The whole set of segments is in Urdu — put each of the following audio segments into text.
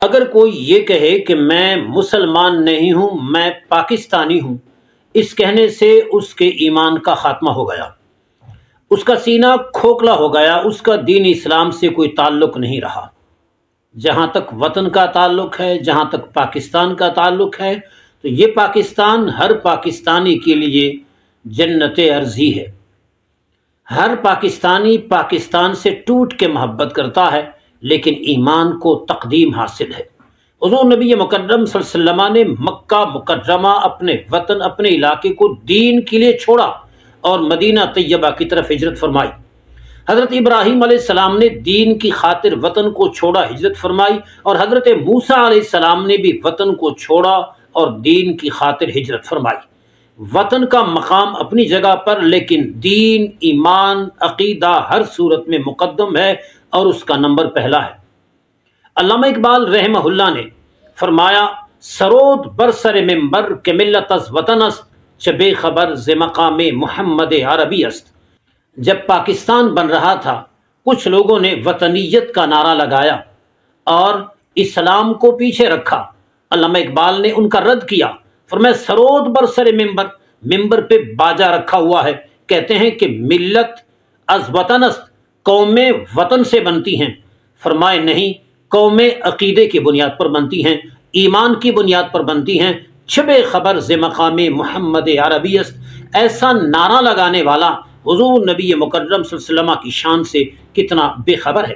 اگر کوئی یہ کہے کہ میں مسلمان نہیں ہوں، میں پاکستانی ہوں، اس کہنے سے اس کے ایمان کا خاتمہ ہو گیا، اس کا سینہ کھوکھلا ہو گیا، اس کا دین اسلام سے کوئی تعلق نہیں رہا۔ جہاں تک وطن کا تعلق ہے، جہاں تک پاکستان کا تعلق ہے، تو یہ پاکستان ہر پاکستانی کے لیے جنت ارضی ہے۔ ہر پاکستانی پاکستان سے ٹوٹ کے محبت کرتا ہے، لیکن ایمان کو تقدیم حاصل ہے۔ حضور نبی مکرم صلی اللہ علیہ وسلم نے مکہ مکرمہ، اپنے وطن، اپنے علاقے کو دین کے لیے چھوڑا اور مدینہ طیبہ کی طرف ہجرت فرمائی۔ حضرت ابراہیم علیہ السلام نے دین کی خاطر وطن کو چھوڑا، ہجرت فرمائی، اور حضرت موسیٰ علیہ السلام نے بھی وطن کو چھوڑا اور دین کی خاطر ہجرت فرمائی۔ وطن کا مقام اپنی جگہ پر، لیکن دین، ایمان، عقیدہ ہر صورت میں مقدم ہے اور اس کا نمبر پہلا ہے۔ علامہ اقبال رحمہ اللہ نے فرمایا، سرود برسر ممبر کہ ملت از وطن است، چہ بے خبر ز مقام محمد عربی است۔ جب پاکستان بن رہا تھا، کچھ لوگوں نے وطنیت کا نعرہ لگایا اور اسلام کو پیچھے رکھا۔ علامہ اقبال نے ان کا رد کیا، فرمایا سرود برسر ممبر، ممبر پہ باجا رکھا ہوا ہے، کہتے ہیں کہ ملت از وطن است، قومیں وطن سے بنتی ہیں۔ فرمائے نہیں، قومیں عقیدے کی بنیاد پر بنتی ہیں، ایمان کی بنیاد پر بنتی ہیں۔ چھبے خبر ز مقام محمد عربی است، ایسا نعرہ لگانے والا حضور نبی مکرم صلی اللہ علیہ وسلم کی شان سے کتنا بے خبر ہے۔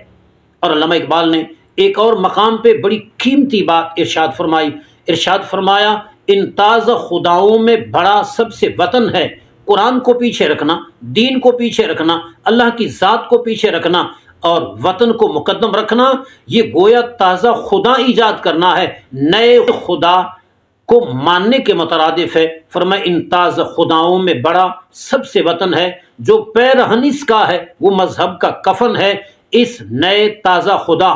اور علامہ اقبال نے ایک اور مقام پہ بڑی قیمتی بات ارشاد فرمائی، ارشاد فرمایا ان تازہ خداؤں میں بڑا سب سے وطن ہے، قرآن کو پیچھے رکھنا، دین کو پیچھے رکھنا، اللہ کی ذات کو پیچھے رکھنا اور وطن کو مقدم رکھنا، یہ گویا تازہ خدا ایجاد کرنا ہے، نئے خدا کو ماننے کے مترادف ہے۔ فرمایا ان تازہ خداؤں میں بڑا سب سے وطن ہے، جو پیرہن اس کا ہے وہ مذہب کا کفن ہے۔ اس نئے تازہ خدا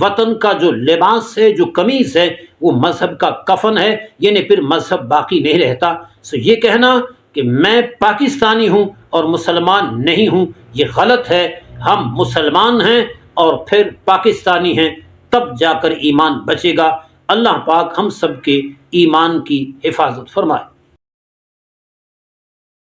وطن کا جو لباس ہے، جو قمیص ہے، وہ مذہب کا کفن ہے، یعنی پھر مذہب باقی نہیں رہتا۔ سو یہ کہنا کہ میں پاکستانی ہوں اور مسلمان نہیں ہوں، یہ غلط ہے۔ ہم مسلمان ہیں اور پھر پاکستانی ہیں، تب جا کر ایمان بچے گا۔ اللہ پاک ہم سب کے ایمان کی حفاظت فرمائے۔